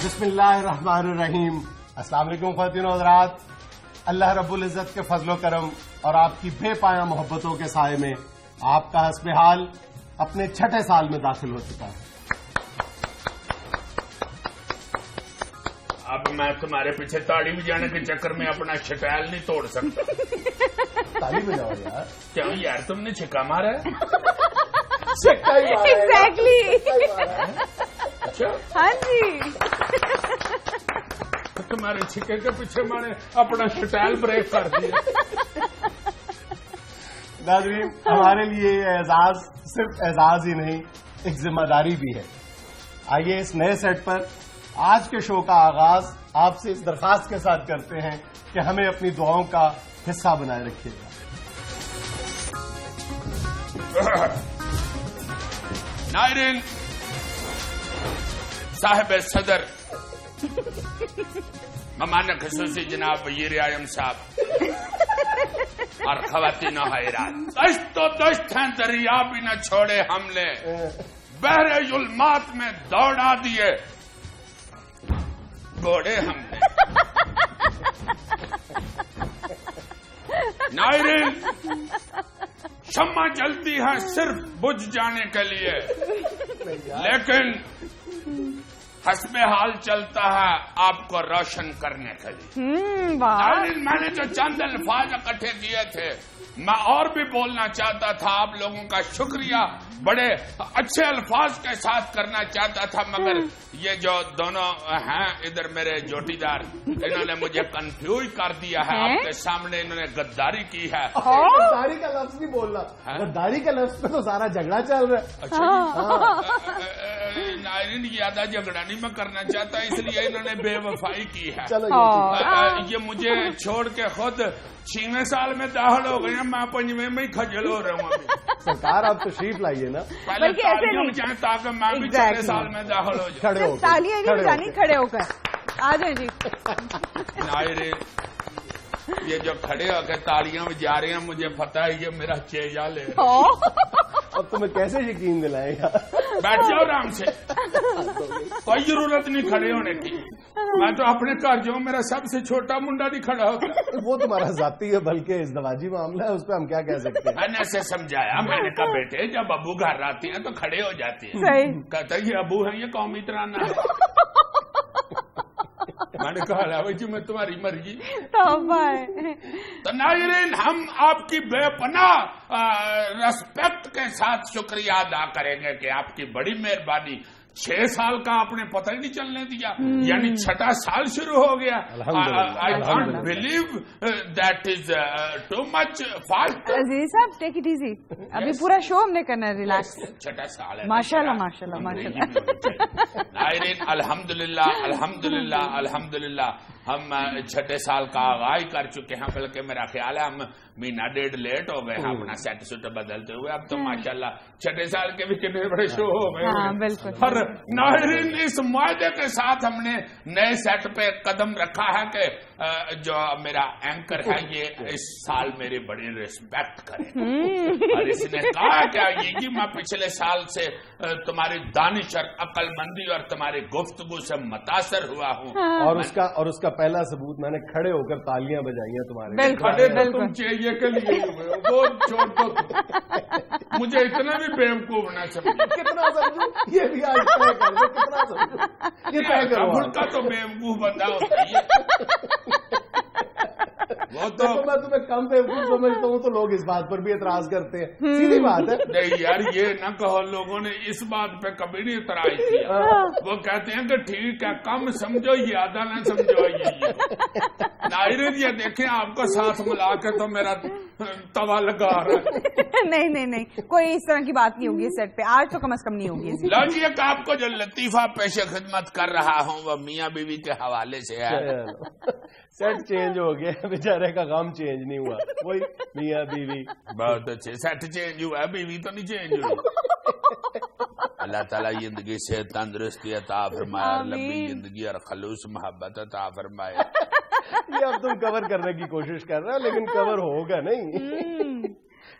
بسم اللہ الرحمن الرحیم. السلام علیکم خواتین و حضرات. اللہ رب العزت کے فضل و کرم اور آپ کی بے پایہ محبتوں کے سائے میں آپ کا حسب حال اپنے 6 سال میں داخل ہو چکا ہے. اب میں تمہارے پیچھے تاڑی بجانے کے چکر میں اپنا شٹائل نہیں توڑ سکتا. تالی بجاؤ یار. کیوں یار تم نے چھکا مارا ہے؟ ایگزیکٹلی. اچھا ہاں جی. تمہارے چھکے کے پیچھے میں نے اپنا شٹائل بریک کر دیا. ناظرین ہمارے لیے یہ اعزاز صرف اعزاز ہی نہیں ایک ذمہ داری بھی ہے. آئیے اس نئے سیٹ پر آج کے شو کا آغاز آپ سے اس درخواست کے ساتھ کرتے ہیں کہ ہمیں اپنی دعاؤں کا حصہ بنائے رکھیے گا. ناظرین صاحب صدر مہمان خصوصی جناب وزیر اعظم صاحب اور خواتین و حضرات، دشت و دشت ہیں دریا بھی نہ چھوڑے ہم نے، بحر ظلمات میں دوڑا دیے گھوڑے ہم نے. ناظرین شمع جلتی ہے صرف بجھ جانے کے لیے، لیکن حسب حال چلتا ہے آپ کو روشن کرنے کے لیے. ناظرین میں نے جو چند الفاظ اکٹھے کیے تھے میں اور بھی بولنا چاہتا تھا، آپ لوگوں کا شکریہ بڑے اچھے الفاظ کے ساتھ کرنا چاہتا تھا، مگر یہ جو دونوں ہیں ادھر میرے جوٹی دار انہوں نے مجھے کنفیوز کر دیا ہے. آپ کے سامنے انہوں نے غداری کی ہے. غداری کا لفظ نہیں بولنا. غداری کا لفظ پہ تو سارا جھگڑا چل رہا ہے. اچھا ناظرین زیادہ جھگڑا نہیں میں کرنا چاہتا، اس لیے انہوں نے بے وفائی کی ہے. یہ مجھے چھوڑ کے خود 6ویں سال میں داخل ہو گئے ہیں، میں 5ویں میں ہی خجل ہو رہا ہوں. سرکار آپ تشریف لائیے نا. پہلے تالیاں بجائیں تاکہ میں بھی 6 سال میں داخل ہو جاؤں. تالیاں نہیں بجانی، کھڑے ہو کر آ جائیں جی. ناظرین یہ جو کھڑے ہو کے تالیاں بجا رہے ہیں مجھے پتا ہے یہ میرا چیجا لے. اب تمہیں کیسے یقین دلائے گا؟ بیٹھ جاؤ آرام سے، کوئی ضرورت نہیں کھڑے ہونے کی. میں تو اپنے گھر جو میرا سب سے چھوٹا منڈا نہیں کھڑا ہوتا. وہ تمہارا ذاتی ہے بلکہ ازدواجی معاملہ ہے، اس پہ ہم کیا کہہ سکتے ہیں. میں نے اسے سمجھایا، میں نے کہا بیٹے جب ابو گھر آتے ہیں تو کھڑے ہو جاتے ہیں. کہتا ہے یہ ابو ہیں یہ قومی ترانہ ہے. میں نے کہا بھائی جی میں تمہاری مرضی. تو ناظرین ہم آپ کی بے پناہ ریسپیکٹ کے ساتھ شکریہ ادا کریں گے کہ آپ کی بڑی مہربانی. 6 سال کا آپ نے پتہ ہی نہیں چلنے دیا، یعنی 6واں سال شروع ہو گیا. I can't believe that is too much fast. Aziz صاحب ٹیک اٹ ایزی، ابھی پورا شو ہم نے کرنا ہے. ریلیکس. 6واں سال ہے ماشاء اللہ ماشاء اللہ ماشاء اللہ. ناظرین الحمدللہ الحمدللہ الحمدللہ ہم 6 سال کا آغاز کر چکے ہیں، بلکہ میرا خیال ہے ہم 1.5 مہینہ لیٹ ہو گئے ہیں اپنا سیٹ سوٹ بدلتے ہوئے. اب تو ماشاءاللہ 6 سال کے بھی کتنے بڑے شو ہو گئے. بالکل. اور ناظرین اس معاہدے کے ساتھ ہم نے نئے سیٹ پہ قدم رکھا ہے کہ جو میرا اینکر ہے یہ اس سال میری بڑی ریسپیکٹ کرے. اور اس نے کہا کہ یہ میں پچھلے سال سے تمہاری دانش اور عقل مندی اور تمہاری گفتگو سے متاثر ہوا ہوں. اور اس کا پہلا ثبوت میں نے کھڑے ہو کر تالیاں بجائی ہیں تمہارے. تم چاہیے کے لیے وہ چھوڑ دو، مجھے اتنا بھی بیوقوف نہ سمجھو. کتنا سمجھو یہ بھی آج طے کر دو. کتنا سمجھو یہ طے کرو. کا تو بیوقوف بندہ ہوتا ہے وہ تو. میں تمہیں کم بیوقوف سمجھتا ہوں تو لوگ اس بات پر بھی اعتراض کرتے ہیں. سیدھی بات ہے. نہیں یار یہ نہ کہو، لوگوں نے اس بات پہ کبھی نہیں اعتراض کیا. وہ کہتے ہیں کہ ٹھیک ہے کم سمجھو زیادہ نہ سمجھو. ناظرین یہ دیکھیں آپ کو ساتھ ملا کے تو میرا توا لگا رہا ہے. نہیں کوئی اس طرح کی بات نہیں ہوگی سیٹ پہ آج تو کم از کم نہیں ہوگی. لو جی ایک آپ کو جو لطیفہ پیش خدمت کر رہا ہوں وہ میاں بیوی کے حوالے سے ہے. سیٹ چینج ہو گیا، بیچارے کا غم چینج نہیں ہوا. وہی میاں بیوی. بہت اچھے. سیٹ چینج ہوا ہے، بیوی تو نہیں چینج ہوئی. اللہ تعالیٰ زندگی سے تندرستی عطا فرمائے، لمبی زندگی اور خلوص محبت عطا فرمائے. یہ اب تم کور کرنے کی کوشش کر رہے ہو لیکن کور ہوگا نہیں.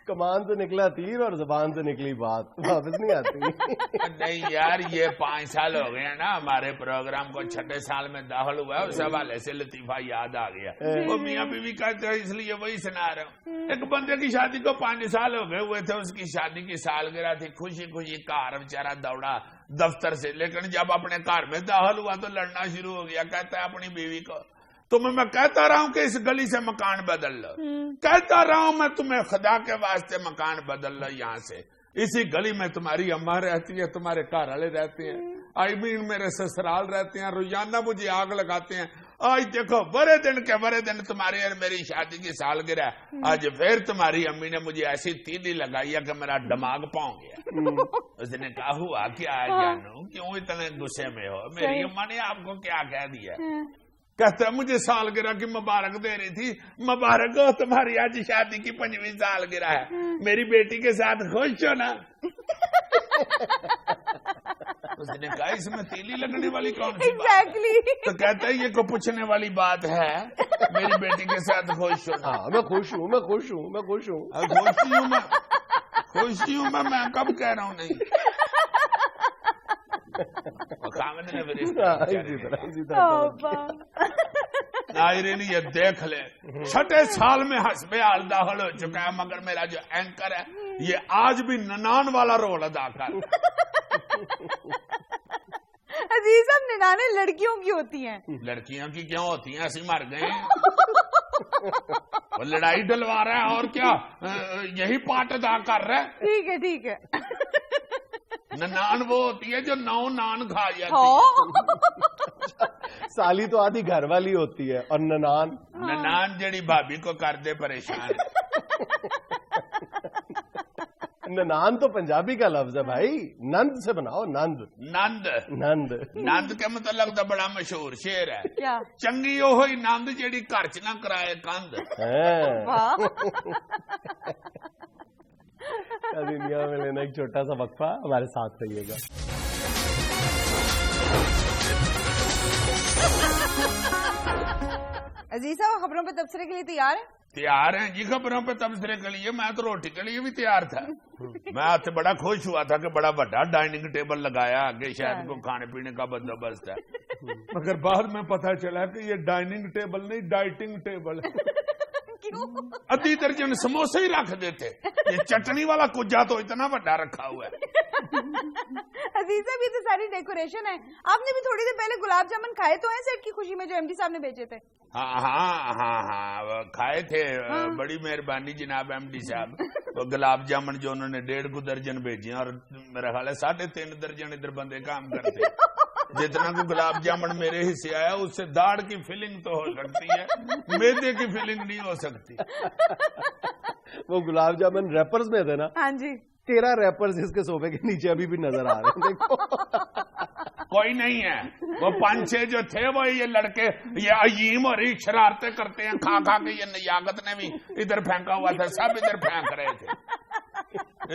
کمان سے نکلا تیر اور زبان سے نکلی بات واپس نہیں آتی. نہیں یار یہ 5 سال ہو گئے ہیں نا ہمارے پروگرام کو 6 سال میں داخل ہوا ہے, اس حوالے سے لطیفہ یاد آ گیا. وہ میاں بیوی کہتے ہیں اس لیے وہی سنا رہا ہوں. ایک بندے کی شادی کو 5 سال ہو گئے ہوئے تھے, اس کی شادی کی سالگرہ تھی, خوشی خوشی گھر بیچارہ دوڑا دفتر سے, لیکن جب اپنے گھر میں داخل ہوا تو لڑنا شروع ہو گیا. کہتا ہے اپنی بیوی کو تمہیں میں کہتا رہا ہوں کہ اس گلی سے مکان بدل لو, کہتا رہا ہوں میں تمہیں خدا کے واسطے مکان بدل لو یہاں سے, اسی گلی میں تمہاری اماں رہتی ہے, تمہارے گھر والے رہتے ہیں, آئی مین میرے سسرال رہتے ہیں, روزانہ مجھے آگ لگاتے ہیں. آج دیکھو برے دن کے برے دن تمہاری اور میری شادی کی سالگرہ, آج پھر تمہاری امی نے مجھے ایسی تیلی لگائی ہے کہ میرا دماغ پاؤں گیا. اس نے کہا ہوا کیا جانو, کیوں اتنے غصے میں ہو, میری اماں نے آپ کو کیا کہہ دیا؟ کہتا ہے مجھے سالگرہ کی مبارک دے رہی تھی. مبارک ہو تمہاری آج شادی کی 5ویں سالگرہ ہے, میری بیٹی کے ساتھ خوش ہو نا. اس نے کہا اس میں تیلی لگنے والی کون سی بات ہے؟ تو کہتا ہے یہ کو پوچھنے والی بات ہے, میری بیٹی کے ساتھ خوش ہو نا. میں خوش ہوں, میں خوش ہوں, میں خوش ہوں, خوشی ہوں میں کب کہہ رہا ہوں نہیں. ناظرین یہ دیکھ لیں 6 سال میں حسب حال داخل ہو چکا ہے, مگر میرا جو اینکر ہے یہ آج بھی ننان والا رول ادا کر. عزیز صاحب ننانیں لڑکیوں کی ہوتی ہیں. لڑکیوں کی کیوں ہوتی ہیں, ایسے مر گئے وہ لڑائی ڈلوا رہا ہے اور کیا یہی پارٹ ادا کر رہا ہے. ٹھیک ہے ٹھیک ہے. ننان وہ ہوتی ہے جو 9 نان کھا جاتی ہے. سالی تو آدھی گھر والی ہوتی ہے, اور ننان جڑی بھابی کو کر دے پریشان. ننان تو پنجابی کا لفظ ہے بھائی, نند سے بناؤ, نند. نند کے مطلب تو بڑا مشہور شعر ہے, کیا چنگی ہوئی نند جیڑی گھر چ نہ کرائے کند. دنیا میں لینا ایک چھوٹا سا وقفہ, ہمارے ساتھ رہیے گا. عزیز صاحب خبروں پہ تبصرے کے لیے تیار ہیں؟ تیار ہیں جی خبروں پہ تبصرے کے لیے. میں تو روٹی کے لیے بھی تیار تھا. میں آج سے بڑا خوش ہوا تھا کہ بڑا بڑا ڈائننگ ٹیبل لگایا, آگے شاید کو کھانے پینے کا بندوبست ہے, مگر بعد میں پتا چلا کہ یہ ڈائننگ ٹیبل نہیں ڈائٹنگ ٹیبل ہے. ادھی درجن سموسے ہی رکھ دیتے, یہ چٹنی والا کجا تو اتنا بڑا رکھا ہوا ہے. عزیز صاحب یہ تو ساری ڈیکوریشن ہے. آپ نے بھی تھوڑی دیر پہلے گلاب جامن کھائے تو ہیں سیٹ کی خوشی میں جو ایم ڈی صاحب نے بیچے تھے؟ ہاں کھائے تھے. بڑی مہربانی جناب ایم ڈی صاحب. وہ گلاب جامن جو انہوں نے 1.5 درجن بھیجے, اور میرا خیال ہے 3.5 درجن ادھر بندے کام کرتے. جتنا کو گلاب جامن میرے حصے آیا اس سے داڑھ کی فیلنگ تو ہو سکتی ہے, میدے کی فیلنگ نہیں ہو سکتی. وہ گلاب جامن ریپرز میں تھے نا. ہاں جی. 13 ریپرز اس کے صوفے کے نیچے ابھی بھی نظر آ رہے ہیں. کوئی نہیں ہے, وہ 5-6 جو تھے وہ یہ لڑکے یہ عظیم اور شرارتیں کرتے ہیں. کھا کھا کے یہ نیاقت نے بھی ادھر پھینکا ہوا تھا, سب ادھر پھینک رہے تھے.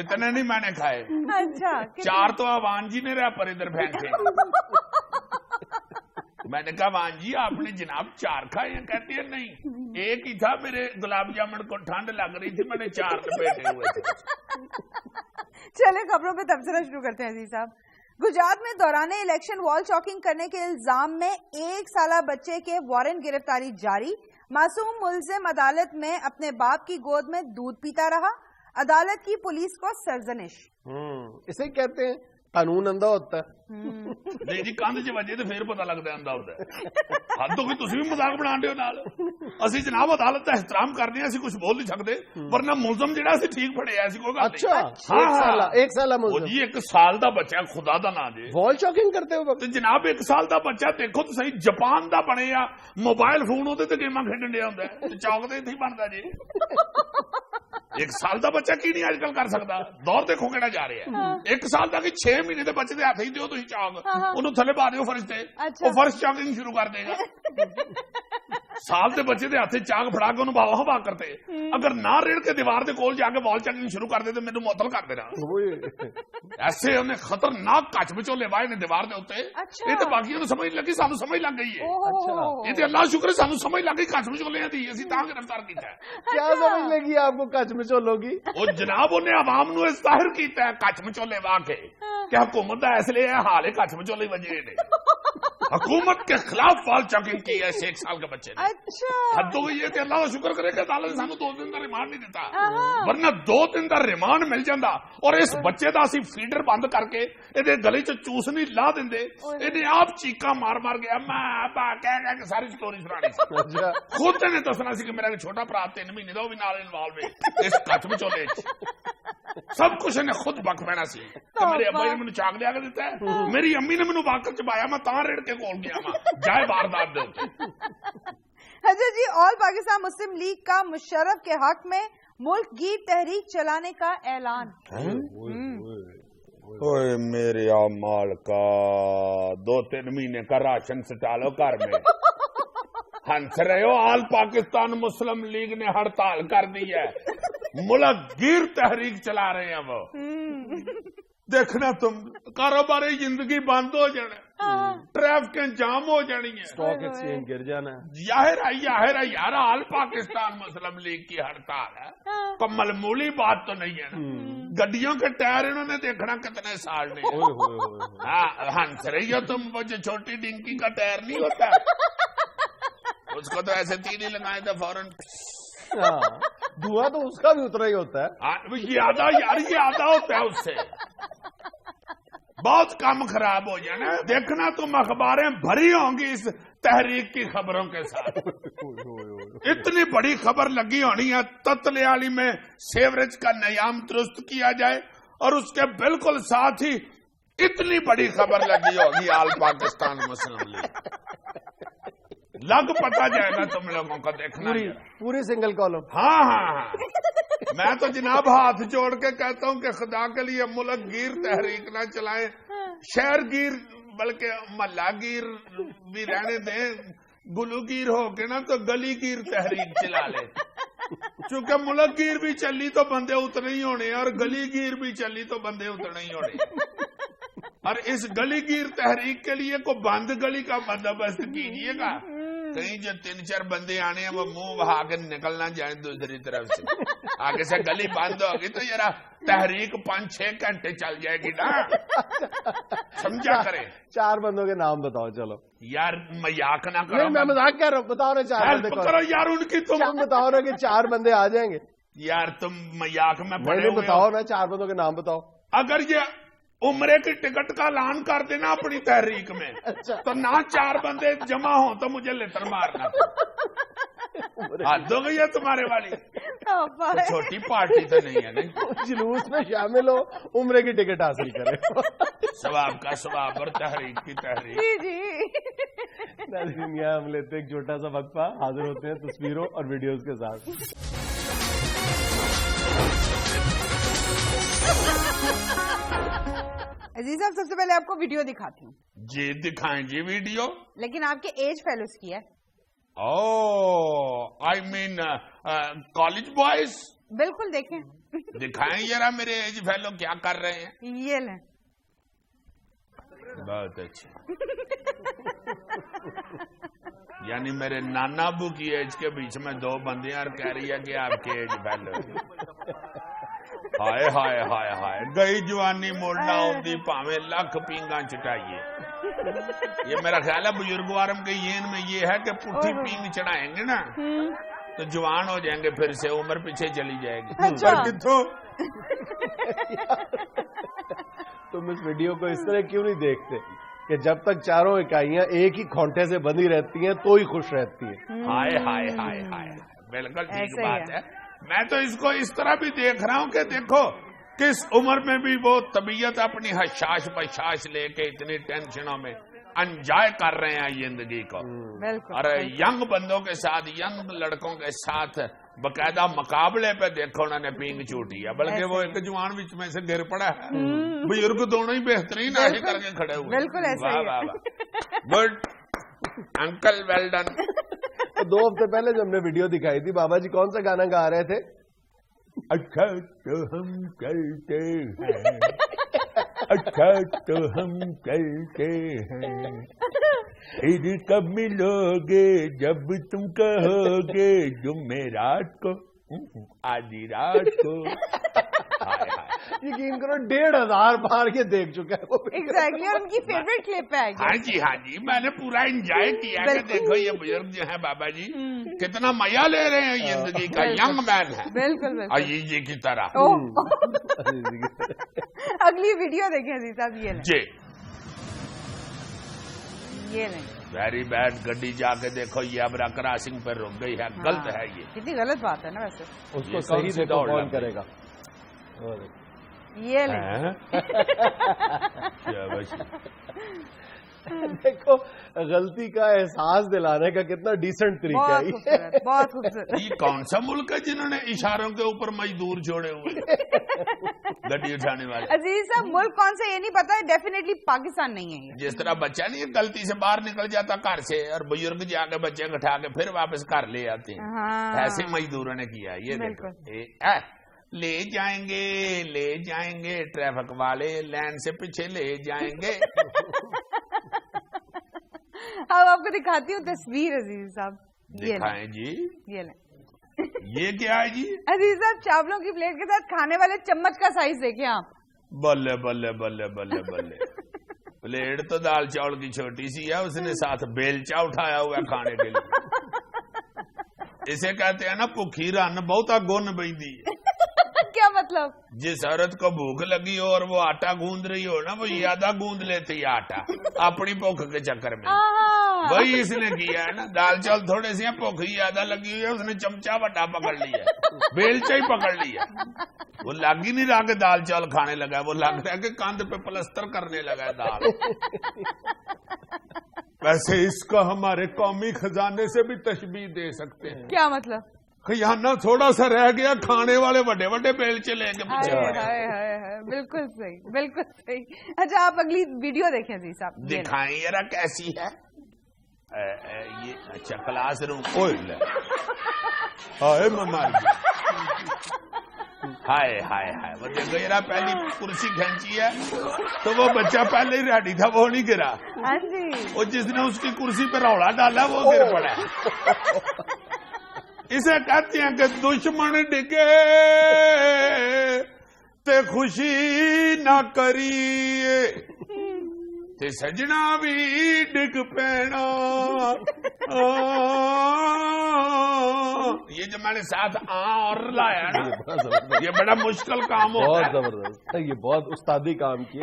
اتنے نہیں میں نے کھائے. اچھا 4 تو وان جی نے ریپر ادھر پھینکے. میں نے کہا وان جی آپ نے جناب 4 کھائے ہیں؟ کہتی ہے نہیں ایک ہی تھا, میرے گلاب جامن کو ٹھنڈ لگ رہی تھی, میں نے 4 لپیٹے ہوئے تھے. چلے خبروں پہ تبصرہ شروع کرتے ہیں عزیز صاحب. گجرات میں دوران الیکشن وال چاکنگ کرنے کے الزام میں 1 سالہ بچے کے وارنٹ گرفتاری جاری. معصوم ملزم عدالت میں اپنے باپ کی گود میں دودھ پیتا رہا. عدالت کی پولیس کو سرزنش. اسے کہتے ہیں قانون اندھا ہوتا ہے. نہیں جی کندھ چ وجے تو پھر پتا لگتا ہے اندھا ہوتا ہے. حد تو تسی بھی مذاق بنا رہے ہو نال. اسی جناب عدالت کا احترام کرنے ہیں, اسی کچھ بول نہیں سکتے, ورنہ ملزم جڑا اسی ٹھیک پڑے ایسی کوئی گل نہیں. اچھا 1 سالہ ملزم جی 1 سال دا بچہ خدا دا نا دے وال چاکنگ کرتے ہو تو جناب 1 سال دا بچہ دیکھو تو صحیح جاپان دا بنے یا موبائل فون ہوتے تو گیماں کھیڈن ڈیا ہوندا ہے, چوک تے ہی بنتا جی. 1 سال دا بچہ کی نہیں آج کل کر سکتا. دور دیکھو کہڑا جا رہا ہے. 1 سال تک 6 مہینے دے بچے دے ہاتھ ہی دیو تو چاک انہوں تھلے پا دیو فرش تے, وہ فرش چاکنگ شروع کر دے گا. साल के बच्चे के हाथ चाक फड़ा के उन्होंने वाह वाह करते, अगर ना रेड़ के दीवार के कोल जाके बॉल चैकिंग शुरू कर दे तो मैनू मुअत्तल कर देना। ऐसे उन्हें खतरनाक कच विचोले वाए ने दीवार के उत्ते। ये तो बाकी समझ लगी, सानू समझ लग गई है। ये तो अल्लाह शुक्र सानू समझ लग गई कच विचोलियां दी, असीं तां गिरफ्तार कीता है। क्या समझ लगी आपको कच विचोलों की? वो जनाब उन्हें आवाम नू ज़ाहिर कीता है कच विचोले वाह के कि हुकूमत का इसलिए हाल है कच विचोले वजे ने। हुकूमत के खिलाफ वॉल चॉकिंग की है 1 साल के बच्चे ने। अच्छा हद हो गई है कि अल्लाह का शुक्र करे कि अदालत ने सानू 2 दिन का रिमांड नहीं दिता, वरना 2 दिन का रिमांड मिल जाता और इस बच्चे का असीं फीडर बंद करके इहदे गले च चूसनी ला दिंदे। इहने आप चीका मार मार के अम्मा अब्बा कह के सारी स्टोरी सुनानी सी। खुद ने दसना सी कि मेरा छोटा भरा 3 महीने का भी नाल इन्वॉल्व है इस कच विचोले च। सब कुछ इन्हें खुद बक पैना सी कि मेरे अब्बा ने मैनू चाक लिया के दिता है, मेरी अम्मी ने मैनू वाकई चबाया, मैं तां रेड़ के कोल गया वा जाए वारदात दे उत्ते। अच्छा जी, ऑल पाकिस्तान मुस्लिम लीग का मुशर्रफ के हक में मुल्क गीर तहरीक चलाने का ऐलान। ओए मेरे माल का 2-3 महीने का राशन सटा लो घर में। हंस रहे हो? ऑल पाकिस्तान मुस्लिम लीग ने हड़ताल कर दी है, मुल्क गीर तहरीक चला रहे हैं वो। देखना तुम कारोबारी जिंदगी बंद हो जाना, ट्रैफिक जाम हो जानी है, स्टॉक एक्सचेंज गिर जाना। जाहिर है यार, ऑल पाकिस्तान मुस्लिम लीग की हड़ताल है, तो मामूली बात तो नहीं है ना। गड्डियों के टायर इन्होंने देखना कितने साल ने। हाँ, हंस रही हो तुम? वो जो छोटी डिंकी का टायर नहीं होता, उसको तो ऐसे 3 ही लगाए थे फौरन, धुआं तो उसका भी उतना ही होता है। ये आधा यार, ये आधा होता है उससे। बहुत कम खराब हो जाना। देखना तुम अखबारें भरी होंगी इस तहरीक की खबरों के साथ। इतनी बड़ी खबर लगी होनी है, ततलियाली में सेवरेज का नियाम दुरुस्त किया जाए, और उसके बिल्कुल साथ ही इतनी बड़ी खबर लगी होगी ऑल पाकिस्तान मुस्लिम लीग। लग पता जाएगा तुम लोगों को, देखना पूरी सिंगल कॉलम। हाँ, मैं तो जनाब हाथ जोड़ के कहता हूं कि खुदा के लिए मुल्क गिर तहरीक ना चलाएं, शहर गिर बल्कि महल्ला गिर भी रहने दें। गुलूगीर हो के ना तो गली गिर तहरीक चला ले, चूंकि मुल्क गिर भी चली तो बंदे उतने ही होने, और गली गिर भी चली तो बंदे उतने ही होने। और इस गली गिर तहरीक के लिए को बंद गली का बंदोबस्त कीजिएगा, कहीं जो 3-4 बंदे आने हैं वो मुंह बहा के निकलना जाए दूसरी तरफ से। आगे से गली बंद होगी तो जरा तहरीक 5-6 घंटे चल जाएगी ना, समझा करें। 4 बंदों के नाम बताओ। चलो यार, मजाक ना करो। मैं मजाक कर रहा हूँ, बताओ ना 4 बंदे करो यार उनकी। तुम बताओ ना कि 4 बंदे आ जाएंगे। यार तुम मजाक में पड़े हुए बताओ ना, 4 बंदों के नाम बताओ। अगर ये उम्रे की टिकट का ऐलान कर देना अपनी तहरीक में, तो ना 4 बंदे जमा हो तो मुझे लेटर मारना। हद हो गई है तुम्हारे वाली। तो छोटी पार्टी तो नहीं है नहीं, जुलूस में शामिल हो, उम्रे की टिकट हासिल करे। सवाब का सवाब और तहरीक की तहरीक। हम लेते एक छोटा सा वक्फा, हाजिर होते हैं तस्वीरों और वीडियोस के साथ। अजीज साहब, सबसे पहले आपको वीडियो दिखाती हूँ। जी दिखाएं जी वीडियो, लेकिन आपके एज फेलोज की है। ओह, आई मीन कॉलेज बॉयज। बिल्कुल, देखें। दिखाएं जरा मेरे एज फेलो क्या कर रहे हैं। ये लें। बहुत अच्छा। यानी मेरे नाना अबू की एज के बीच में 2 बंदे और कह रही है कि आपके एज फेलो। हाय हाय हाय हाय, गई जवानी मोड़ना होती भावे लख पींगा चटाइए। ये मेरा ख्याल है बुजुर्ग आरम के येन में ये है कि पुट्ठी पींग चढ़ाएंगे ना तो जवान हो जाएंगे, फिर से उम्र पीछे चली जाएगी। अच्छा। कितों तुम इस वीडियो को इस तरह क्यों नहीं देखते कि जब तक चारों इकाइयां एक ही खोंटे से बंधी रहती हैं तो ही खुश रहती है। हाय हाय हाय हाय, बिल्कुल ठीक बात है। मैं तो इसको इस तरह भी देख रहा हूं कि देखो किस उम्र में भी वो तबीयत अपनी हशाश बशाश लेके इतनी टेंशनों में एंजॉय कर रहे हैं जिंदगी को। और यंग बंदों के साथ, यंग लड़कों के साथ बकायदा मुकाबले पे देखो उन्होंने पींग छूटी है, बल्कि वो एक जवान बीच में से गिर पड़ा है। बुजुर्ग दोनों ही बेहतरीन ऐसे करके खड़े हुए। बिल्कुल ऐसा ही है। Good uncle, well done. 2 ہفتے پہلے جو ہم نے ویڈیو دکھائی تھی بابا جی کون سا گانا گا رہے تھے؟ اچھا تو ہم چلتے ہیں، اچھا تو ہم چلتے ہیں، پھر کب ملو گے جب تم کہو گے جمعرات کو آدھی رات کو. یقین کرو 1,500 بار کے دیکھ چکا ہے وہ. ایگزیکٹلی، اور ان کی فیوریٹ کلپ ہے. ہاں جی میں نے پورا انجوائے کیا کہ دیکھو یہ بزرگ جو ہیں بابا جی کتنا مزہ لے رہے ہیں زندگی کا، ینگ مین ہے بالکل عزیز جی کی طرح. اگلی ویڈیو دیکھیں عزیز صاحب. یہ لیں جی یہ لیں. Very bad. گڈی جا کے دیکھو یہ ابرا کراسنگ پر رک گئی ہے. غلط ہے یہ، کتنی غلط بات ہے نا ویسے. اس کو صحیح دیکھو کون کرے گا. یہ لیں. دیکھو غلطی کا احساس دلانے کا کتنا ڈیسنٹ طریقہ ہے. بہت خوبصورت. یہ کون سا ملک ہے جنہوں نے اشاروں کے اوپر مزدور چھوڑے ہوئے گڈی اٹھانے والے؟ عزیز صاحب ملک کون سا یہ نہیں پتا، ڈیفینیٹلی پاکستان نہیں ہے. جس طرح بچہ نہیں غلطی سے باہر نکل جاتا گھر سے اور بزرگ جا کے بچے گھٹا کے پھر واپس گھر لے آتے ہیں، ایسے مزدوروں نے کیا. یہ دیکھو لے جائیں گے ٹریفک والے لین سے پیچھے لے جائیں گے. اب آپ کو دکھاتی ہوں تصویر عزیز صاحب. دکھائیں جی. یہ لیں. یہ کیا ہے جی؟ عزیز صاحب چاولوں کی پلیٹ کے ساتھ کھانے والے چمچ کا سائز دیکھیں آپ. بلے بلے بلے بلے بلے. پلیٹ تو دال چاول کی چھوٹی سی ہے، اس نے ساتھ بیلچا اٹھایا ہوا ہے کھانے کے لیے. اسے کہتے ہیں نا بھوکی رن بہتا گن بہندی. کیا مطلب؟ جس عورت کو بھوک لگی ہو اور وہ آٹا گوند رہی ہو نا، وہ زیادہ گوند لیتی ہے آٹا اپنی بھوک کے چکر میں. وہی اس نے کیا ہے نا. دال چاول تھوڑے سے بھوک زیادہ لگی ہوئی ہے، اس نے چمچا بڑا پکڑ لیا، بیلچا ہی پکڑ لیا. وہ لگ ہی نہیں رہا کہ دال چاول کھانے لگا ہے، وہ لگ رہا ہے کہ کاندھ پہ پلستر کرنے لگا ہے دال. ویسے اس کا ہمارے قومی خزانے سے بھی تشبیہ دے سکتے ہیں. کیا مطلب؟ خزانہ تھوڑا سا رہ گیا، کھانے والے بڑے بڑے بیلچے لے کے پیچھے. بالکل صحیح بالکل صحیح. اچھا آپ اگلی ویڈیو دیکھیں جی صاحب. دکھائیں ذرا کیسی ہے یہ. اچھا کلاس روم. ہائے ممار جی، ہائے ہائے ہائے. وہ دیکھو ذرا پہلی کرسی کھینچی ہے تو وہ بچہ پہلے ہی ریڈی تھا، وہ نہیں گرا. ہاں جی. وہ جس نے اس کی کرسی پہ روڑا ڈالا وہ گر پڑا. اسے کہتے ہیں کہ دشمن ڈگے تے خوشی نہ کریے تے سجنا بھی ڈگ پینا. یہ جو میں نے ساتھ اور لایا نا، یہ بڑا مشکل کام ہوتا ہے. بہت زبردست. یہ بہت استادی کام کیا.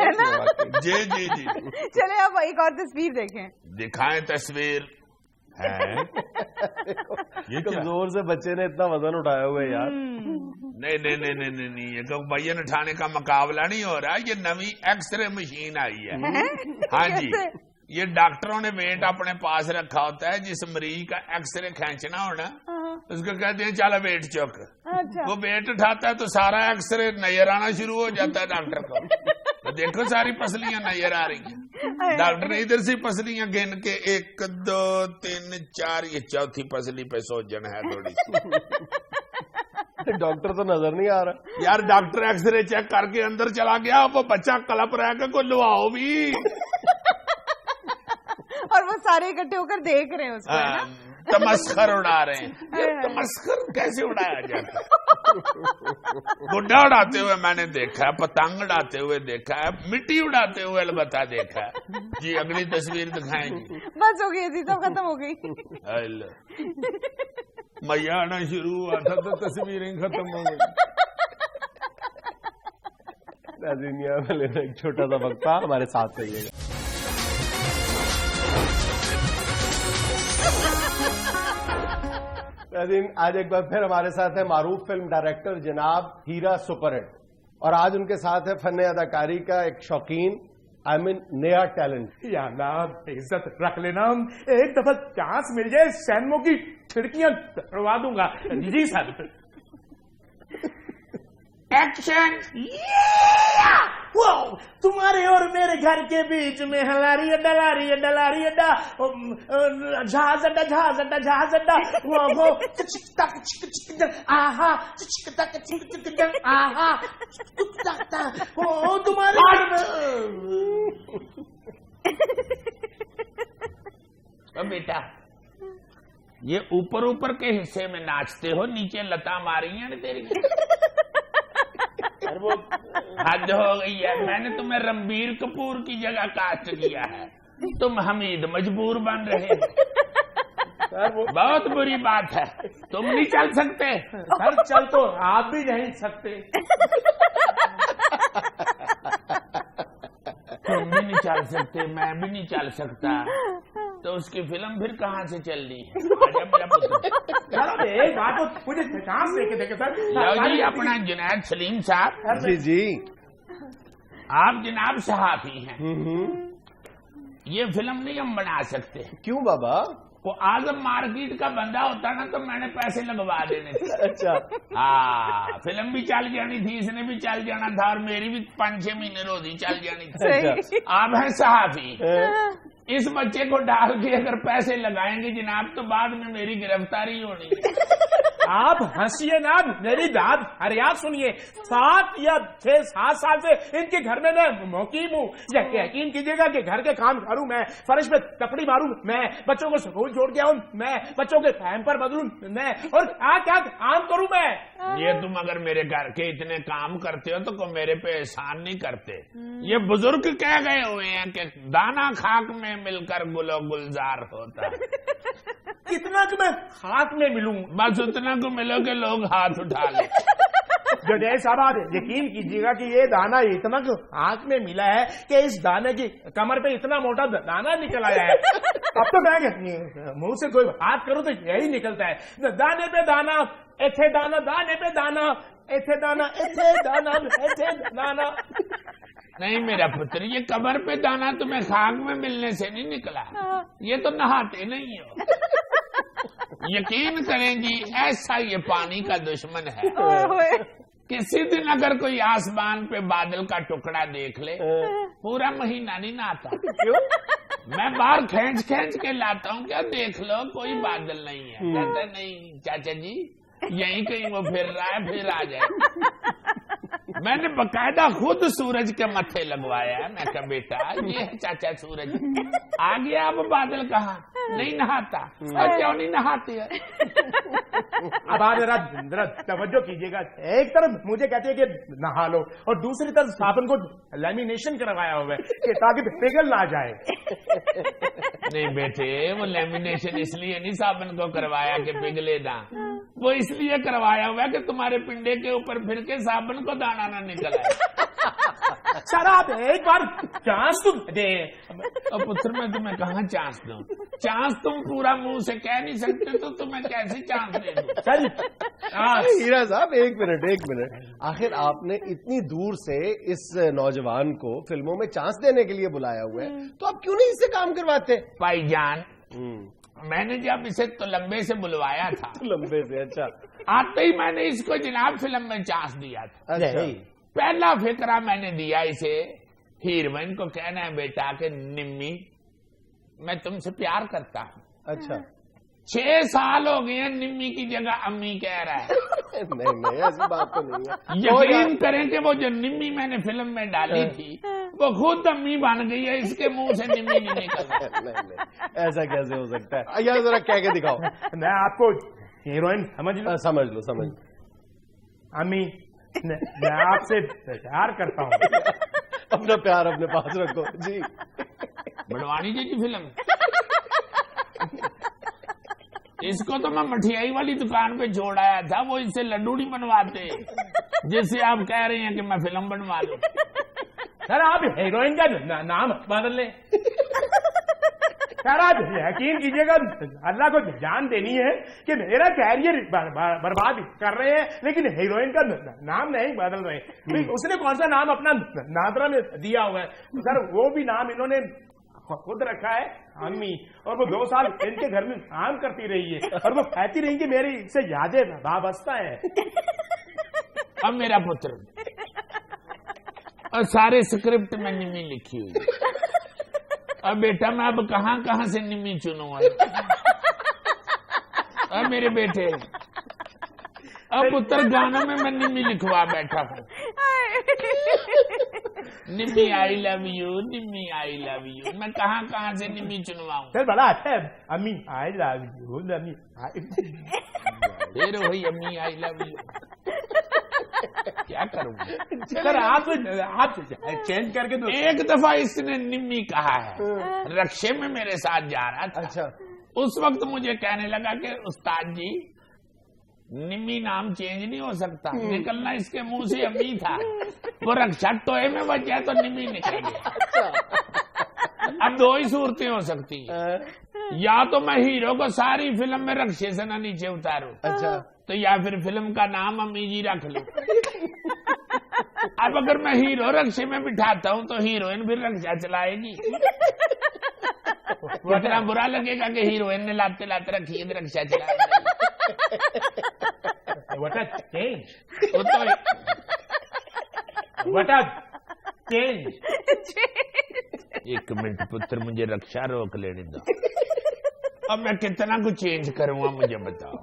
جی جی جی. چلے آپ ایک اور تصویر دیکھیں. دکھائیں تصویر. یہ کمزور سے بچے نے اتنا وزن اٹھایا ہوا ہے یار. نہیں یہ تو بھائی اٹھانے کا مقابلہ نہیں ہو رہا. یہ نئی ایکس رے مشین آئی ہے. ہاں جی، یہ ڈاکٹروں نے ویٹ اپنے پاس رکھا ہوتا ہے. جس مریض کا ایکس رے کھینچنا ہونا اس کو کہتے ہیں چل ویٹ چک. وہ ویٹ اٹھاتا ہے تو سارا ایکس رے نظر آنا شروع ہو جاتا ہے ڈاکٹر کو. تو دیکھو ساری پسلیاں نظر آ رہی ہیں. ڈاکٹر نے ادھر سے پسلیاں گن کے 1 2 3 4 یہ چوتھی پسلی پہ سوجن ہے تھوڑی سی. ڈاکٹر تو نظر نہیں آ رہا یار. ڈاکٹر ایکس رے چیک کر کے اندر چلا گیا، وہ بچہ کلپ رہ کے کوئی لواؤ بھی. اور وہ سارے اکٹھے ہو کر دیکھ رہے ہیں اس کو. تمسخر اڑا رہے ہیں. تمسخر کیسے اڑایا جاتا ہے؟ گڈا اڑاتے ہوئے میں نے دیکھا ہے، پتنگ اڑاتے ہوئے دیکھا ہے، مٹی اڑاتے ہوئے البتہ دیکھا ہے. جی اگلی تصویر دکھائیں گی. بس ہو گئی عزیز صاحب، ختم ہو گئی. مزہ آنا شروع ہوا تھا تو تصویریں ختم ہو گئی. ایک چھوٹا سا وقفہ ہمارے ساتھ رہیے گا. آج ایک بار پھر ہمارے ساتھ ہے معروف فلم ڈائریکٹر جناب ہیرا سپر ہٹ، اور آج ان کے ساتھ ہے فن اداکاری کا ایک شوقین نیا ٹیلنٹ. یا اللہ عزت رکھ لینا، ایک دفعہ چانس مل جائے سینمو کی کھڑکیاں توڑوا دوں گا. جی سر. ایکشن. तुम्हारे और मेरे घर के बीच में हलारी अड्डा लारी अड्डा लारी अड्डा जहाज अड्डा जहाज अड्डा जहाज अड्डा वो चिक तक चिक चिक आहा चिक तक चिक चिक आहा वो तुम्हारे बेटा ये ऊपर ऊपर के हिस्से में नाचते हो, नीचे लता मारी है ना तेरी। वो हद हो गई है, मैंने तुम्हें रणबीर कपूर की जगह कास्ट किया है, तुम हमीद मजबूर बन रहे हो। बहुत बुरी बात है, तुम नहीं चल सकते। सर चल तो आप भी नहीं सकते। तुम भी नहीं चल सकते, मैं भी नहीं चल सकता, तो उसकी फिल्म फिर कहाँ से चल रही है? सर एक बात तो मुझे चांस देके देखे सर। लो जी अपना जुनैद सलीम साहब। जी जी। आप जनाब सहाफी हैं, ये फिल्म नहीं हम बना सकते। क्यों बाबा? वो आजम मार्केट का बंदा होता ना तो मैंने पैसे लगवा देने थे। अच्छा। हाँ, फिल्म भी चल जानी थी, इसने भी चल जाना था, और मेरी भी 5-6 महीने रोजी चल जानी थी। आप हैं सहाफी, इस बच्चे को डाल के अगर पैसे लगाएंगे जनाब तो बाद में मेरी गिरफ्तारी होनी है। आप हंसिए ना, मेरी बात फरियाद सुनिए। 7 या 6-7 साल से इनके घर में मैं मुकीम हूँ। यकीन कीजिएगा कि घर के काम करूँ मैं, फर्श पे तपड़ी मारूं मैं, बच्चों को स्कूल छोड़ के आऊं मैं, बच्चों के पैम्पर बदलूं मैं, और क्या क्या काम करूं मैं। ये तुम अगर मेरे घर के इतने काम करते हो तो मेरे पे एहसान नहीं करते। ये बुजुर्ग कह गए हुए हैं कि दाना खाक में मिलकर गुलो गुलजार होता है। कितना कि मैं खाक में मिलूं? बस उतना को मिलो कि लोग हाथ उठा ले। जय साहब आप यकीन कीजिएगा कि ये दाना इतना आंख में मिला है कि इस दाने की कमर पे इतना मोटा दाना निकल आया है। अब तो मैं मुंह से कोई बात करूं तो यही निकलता है, दाने पे दाना, एथे दाना, दाने पे दाना, एथे दाना, एथे दाना, एथे दाना। नहीं मेरा पुत्र, ये कमर पे दाना तुम्हें खाक में मिलने से नहीं निकला, ये तो नहाते नहीं हो। यकीन करें जी, ऐसा ये पानी का दुश्मन है। किसी दिन अगर कोई आसमान पे बादल का टुकड़ा देख ले पूरा महीना नहीं नहाता। क्यों? मैं बाहर खींच खींच के लाता हूँ, क्या देख लो कोई बादल नहीं है। कहते नहीं चाचा जी यहीं कहीं वो फिर रहा है, फिर आ जाए। मैंने बकायदा खुद सूरज के मत्थे लगवाया है। मैं कहा बेटा ये है चाचा सूरज, आ गया अब बादल कहाँ, नहीं नहाता। और क्यों नहीं नहाती है? अब आप जरा तवज्जो कीजिएगा, एक तरफ मुझे कहते हैं कि नहा लो और दूसरी तरफ साबुन को लेमिनेशन करवाया हुआ है कि ताकि पिघल ना जाए। नहीं बेटे, वो लेमिनेशन इसलिए नहीं साबुन को करवाया कि पिघले ना, वो इसलिए करवाया हुआ है कि तुम्हारे पिंडे के ऊपर फिर के साबुन को दाना ना निकल आए। सर आप एक बार चांस तुम दे। और पुत्र मैं तुम्हें कहाँ चांस दूं? चांस तुम पूरा मुंह से कह नहीं सकते तो तुम्हें कैसे चांस दे दूं? सर हीरा साहब एक मिनट, आखिर आपने इतनी दूर से इस नौजवान को फिल्मों में चांस देने के लिए बुलाया हुआ है, तो आप क्यों नहीं इससे काम करवाते? भाईजान मैंने जब इसे तो लंबे से बुलवाया था, लंबे से, अच्छा, आते ही मैंने इसको जनाब फिल्म में चांस दिया था। अच्छा, पहला फिक्रा मैंने दिया इसे, हीरोइन को कहना है बेटा कि निम्मी मैं तुमसे प्यार करता हूँ। अच्छा। 6 साल हो गए हैं निम्मी की जगह अम्मी कह रहा है। नहीं ऐसी बात तो नहीं है। यकीन करें कि वो जो निम्मी मैंने फिल्म में डाली थी वो खुद अम्मी बन गई है, इसके मुंह से निम्मी नहीं निकल रहा। नहीं, ऐसा कैसे हो सकता है? यार जरा कह के दिखाओ। मैं आपको हीरोइन समझ लो। अम्मी मैं आपसे प्यार करता हूँ। अपना प्यार अपने पास रखो जी। बनवानी जी फिल्म। इसको तो मैं मठियाई वाली दुकान पे छोड़ आया था, वो इससे लड्डू नहीं बनवाते जिससे आप कह रहे हैं कि मैं फिल्म बनवा लूं। सर आप हीरोइन का नाम बदल लें। सर आप यकीन कीजिएगा, अल्लाह को जान देनी है कि मेरा कैरियर बर्बाद कर रहे हैं, लेकिन हीरोइन का नाम नहीं बदल रहे। उसने कौन सा नाम अपना नादरा में दिया हुआ है? सर वो भी नाम इन्होंने खुद रखा है, अम्मी, और वो 2 साल इनके घर में काम करती रही है और वो कहती रही कि मेरी इससे यादें वाबस्ता है। अब मेरा पुत्र और सारे स्क्रिप्ट में निमी लिखी हुई है। अब बेटा मैं अब कहाँ कहाँ से निमी चुनूंगा? अब मेरे बेटे अब उत्तर गानों में मैं निमी लिखवा बैठा हूँ। Nimi I love you, Nimi I love you, मैं कहाँ कहाँ से निमी चुनवाऊं? सर बड़ा अच्छा है। अम्मी आई लव यू, अम्मी फिर वही अम्मी आई लव यू, क्या करूंगा? सर आप चेंज करके दो। एक दफा इसने निम्मी कहा है, रक्शे में मेरे साथ जा रहा था। अच्छा। उस वक्त मुझे कहने लगा कि उस्ताद जी निम्मी नाम चेंज नहीं हो सकता, निकलना इसके मुंह से अम्मी था। वो रक्षा टोए में बच जाए तो निम्मी निकल गया। अब दो ही सूरतें हो सकती है, या तो मैं हीरो को सारी फिल्म में रक्शे से ना नीचे उतारूं, अच्छा, तो या फिर फिल्म का नाम अम्मी जी रख लूं। अब अगर मैं हीरो रक्शे में बिठाता हूं तो हीरोइन फिर रक्षा चलाएगी। वो इतना बुरा लगेगा कि हीरोइन ने लाते लाते रखी है रक्षा चलाएगी। What a change! वो तो What a change! एक मिनट पुत्र, मुझे रक्षा रोक लेने दो। अब मैं कितना कुछ चेंज करूंगा मुझे बताओ।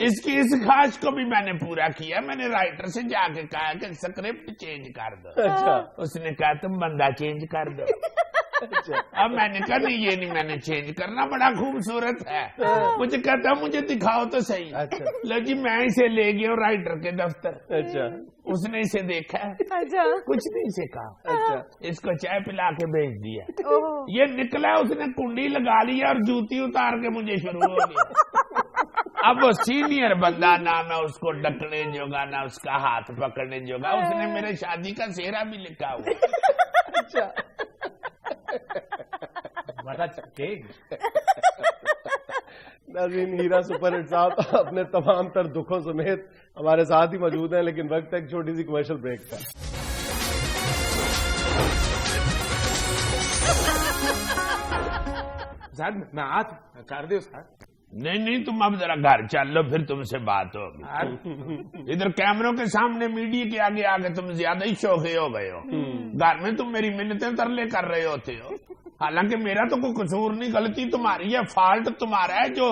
इसकी इस ख्वाहिश को भी मैंने पूरा किया। मैंने राइटर से जाके कहा कि स्क्रिप्ट चेंज कर दो। अच्छा, उसने कहा तुम बंदा चेंज कर दो। अच्छा। अब मैंने कहा नहीं ये नहीं मैंने चेंज करना, बड़ा खूबसूरत है। मुझे कहता मुझे दिखाओ तो सही। अच्छा। लो जी मैं इसे ले गया राइटर के दफ्तर। अच्छा, उसने इसे देखा, अच्छा, कुछ नहीं से कहा। अच्छा। इसको चाय पिला के भेज दिया। ओह, ये निकला, उसने कुंडी लगा लिया और जूती उतार के मुझे शुरू हो गया। अब वो सीनियर बंदा, ना मैं उसको डकने जोगा ना उसका हाथ पकड़ने जोगा। उसने मेरे शादी का सेहरा भी लिखा हुआ। अच्छा। What a change! नाज़रीन, हीरा सुपर हिट साहब अपने तमाम तर दुखों समेत हमारे साथ ही मौजूद हैं, लेकिन वक्त है एक छोटी सी कमर्शियल ब्रेक का। साहब मैं हाथ कर दो साहब। नहीं नहीं तुम अब जरा घर चल लो, फिर तुमसे बात होगी। इधर कैमरों के सामने मीडिया के आगे आके तुम ज्यादा ही शौके हो गए हो। घर में तुम मेरी मिन्नतें तरले कर रहे होते हो। हालांकि मेरा तो कोई कसूर नहीं, गलती तुम्हारी है, फॉल्ट तुम्हारा है, जो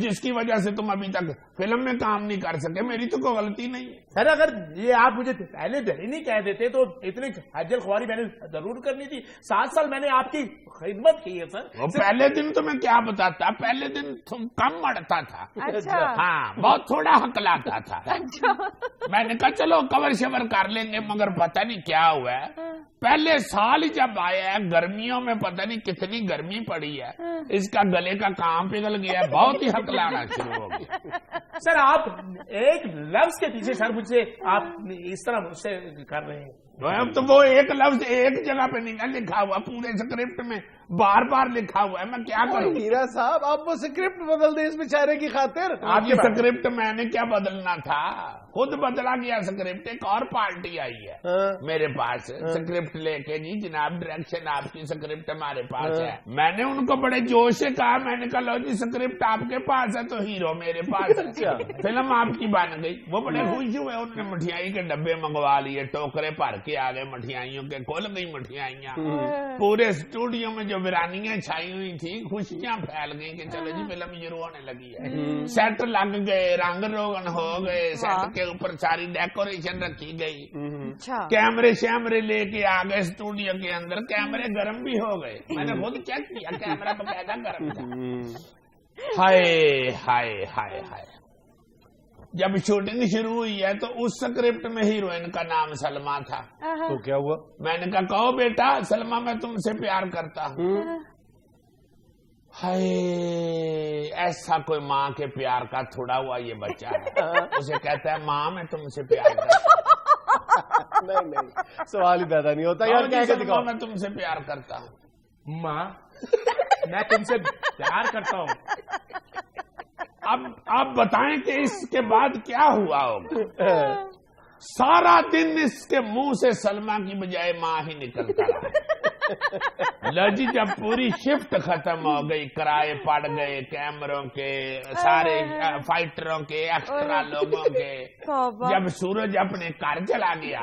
जिसकी वजह से तुम अभी तक फिल्म में काम नहीं कर सके। मेरी तो कोई गलती नहीं है। सर अगर ये आप मुझे पहले ही नहीं कह देते तो इतनी हज्जल ख्वारी मैंने जरूर करनी थी। 7 साल मैंने आपकी खिदमत की है सर। वो पहले दिन तुम्हें क्या बताता, पहले दिन तुम कम मरता था। अच्छा, हाँ, बहुत थोड़ा हकलाता था। मैंने कहा चलो कवर शवर कर लेंगे, मगर पता नहीं क्या हुआ है। पहले साल ही जब आया है, गर्मियों में पता नहीं कितनी गर्मी पड़ी है, इसका गले का काम पिघल गया है, बहुत ही हकलाना शुरू हो गया। सर आप एक लफ्ज के पीछे सर मुझसे आप इस तरह मुझसे कर रहे हैं। अब तो वो एक लफ्ज एक जगह पे नहीं ना लिखा हुआ, पूरे स्क्रिप्ट में बार बार लिखा हुआ है। मैं क्या करूं? हीरा साहब आप वो स्क्रिप्ट बदल दे इस बेचारे की खातिर। आपकी स्क्रिप्ट मैंने क्या बदलना था, खुद बदला गया स्क्रिप्ट। एक और पार्टी आई है मेरे पास स्क्रिप्ट लेके, जी जनाब डायरेक्शन आपकी स्क्रिप्ट हमारे पास है। मैंने उनको बड़े जोश से कहा, मैंने कहा लो जी स्क्रिप्ट आपके पास है तो हीरो मेरे पास है, फिल्म आपकी बन गई। वो बड़े खुश हुए, उन्होंने मिठाई के डब्बे मंगवा लिए, टोकरे भर के आ गए मिठाइयों के, खुल गई मिठाइयाँ। पूरे स्टूडियो में जो वीरानियां छाई हुई थी, खुशियां फैल गई कि चलो जी फिल्म शुरू होने लगी है। सेट लग गए, रंग रोगन हो गए, सेट के ऊपर सारी डेकोरेशन रखी गई, अच्छा, कैमरे शैमरे लेके आ गए स्टूडियो के अंदर। कैमरे गर्म भी हो गए, मैंने खुद चेक किया, कैमरा बकायदा गर्म था। हाय हाय हाय हाय। जब शूटिंग शुरू हुई है तो उस स्क्रिप्ट में हीरोइन का नाम सलमा था। तो क्या हुआ? मैंने कहा कहो बेटा सलमा मैं तुमसे प्यार करता हूँ। हाय, ऐसा कोई माँ के प्यार का थोड़ा हुआ ये बच्चा है। उसे कहता है माँ मैं तुमसे प्यार करता हूँ। नहीं सवाल ही पैदा नहीं होता यार, क्या दिखाओ। मैं तुमसे प्यार करता हूँ। माँ मैं तुमसे प्यार करता हूँ। अब आप बताएं कि इसके बाद क्या हुआ होगा। सारा दिन इसके मुंह से सलमा की बजाय माँ ही निकलता रहा। लजी जब पूरी शिफ्ट खत्म हो गई, किराए पड़ गए कैमरों के, सारे फाइटरों के, एक्स्ट्रा लोगों के, जब सूरज अपने घर चला गया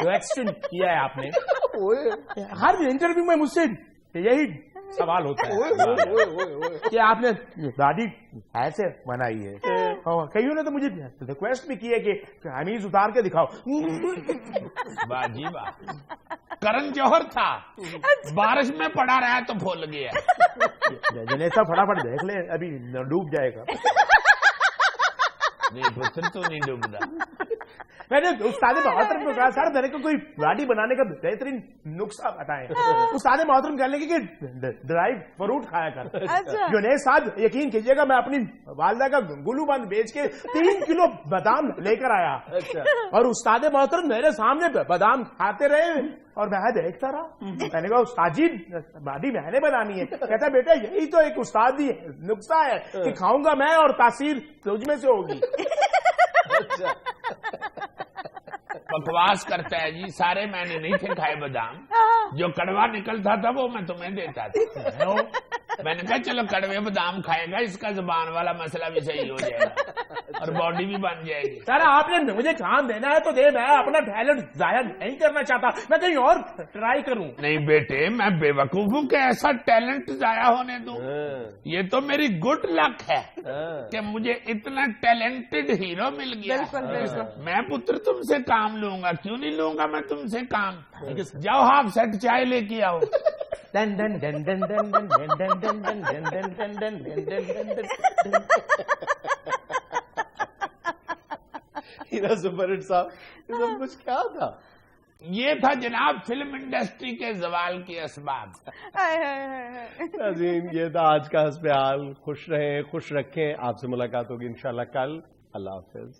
क्वेश्चन किया है आपने, हर इंटरव्यू में मुझसे यही सवाल होता है कि आपने दाढ़ी ऐसे बनाई है, और कईयों ने तो मुझे रिक्वेस्ट भी की है कि हमीज उतार के दिखाओ। वाह जी वाह, करण जौहर था, बारिश में पड़ा रहा तो भूल गया। जनेसा फटाफट देख ले, अभी डूब जाएगा। नहीं पुत्र तो नहीं डूबता। मैंने उस्ताद मोहतरम को कहा, सर मेरे को कोई गाड़ी बनाने का बेहतरीन नुस्खा बताएं। उस्ताद मोहतरम कहने लगे कि ड्राई फ्रूट खाया कर। अच्छा। जुनैद साहब यकीन कीजिएगा, मैं अपनी वालदा का गुलू बंद बेच के 3 किलो बादाम लेकर आया। अच्छा। और उस्ताद मोहतरम मेरे सामने बादाम खाते रहे और मैं देखता रहा। मैंने कहा उस्ताद जी गाड़ी मैंने बनानी है। कहता बेटा यही तो एक उस्तादी नुस्खा है कि खाऊंगा मैं और तासीर तुझ में से होगी। बकवास करता है जी, सारे मैंने नहीं थे खाए बादाम, जो कड़वा निकलता था वो मैं तुम्हें देता था। मैंने कहा चलो कड़वे बादाम खाएगा, इसका जुबान वाला मसला भी सही हो जाएगा और बॉडी भी बन जाएगी। सर आपने मुझे काम देना है तो दे, मैं अपना टैलेंट जाया नहीं करना चाहता, मैं कहीं और ट्राई करूं। नहीं बेटे, मैं बेवकूफ हूँ कि ऐसा टैलेंट जाया होने दूं। ये तो मेरी गुड लक है कि मुझे इतना टैलेंटेड हीरो मिल गया। बिल्कुल बिल्कुल। मैं पुत्र तुमसे काम लूंगा, क्यों नहीं लूंगा मैं तुमसे काम। जाओ हाफ सेट चाय लेके आओ। Done done done done done done done done done done done done done done done. Heera super hit साहब, ये सब कुछ क्या था? ये था जनाब फिल्म इंडस्ट्री के जवाल के असबाब। नाज़रीन, ये था आज का हस्बे हाल। खुश रहें, खुश रखें। आपसे मुलाकात होगी इंशाल्लाह कल। अल्लाह हाफिज।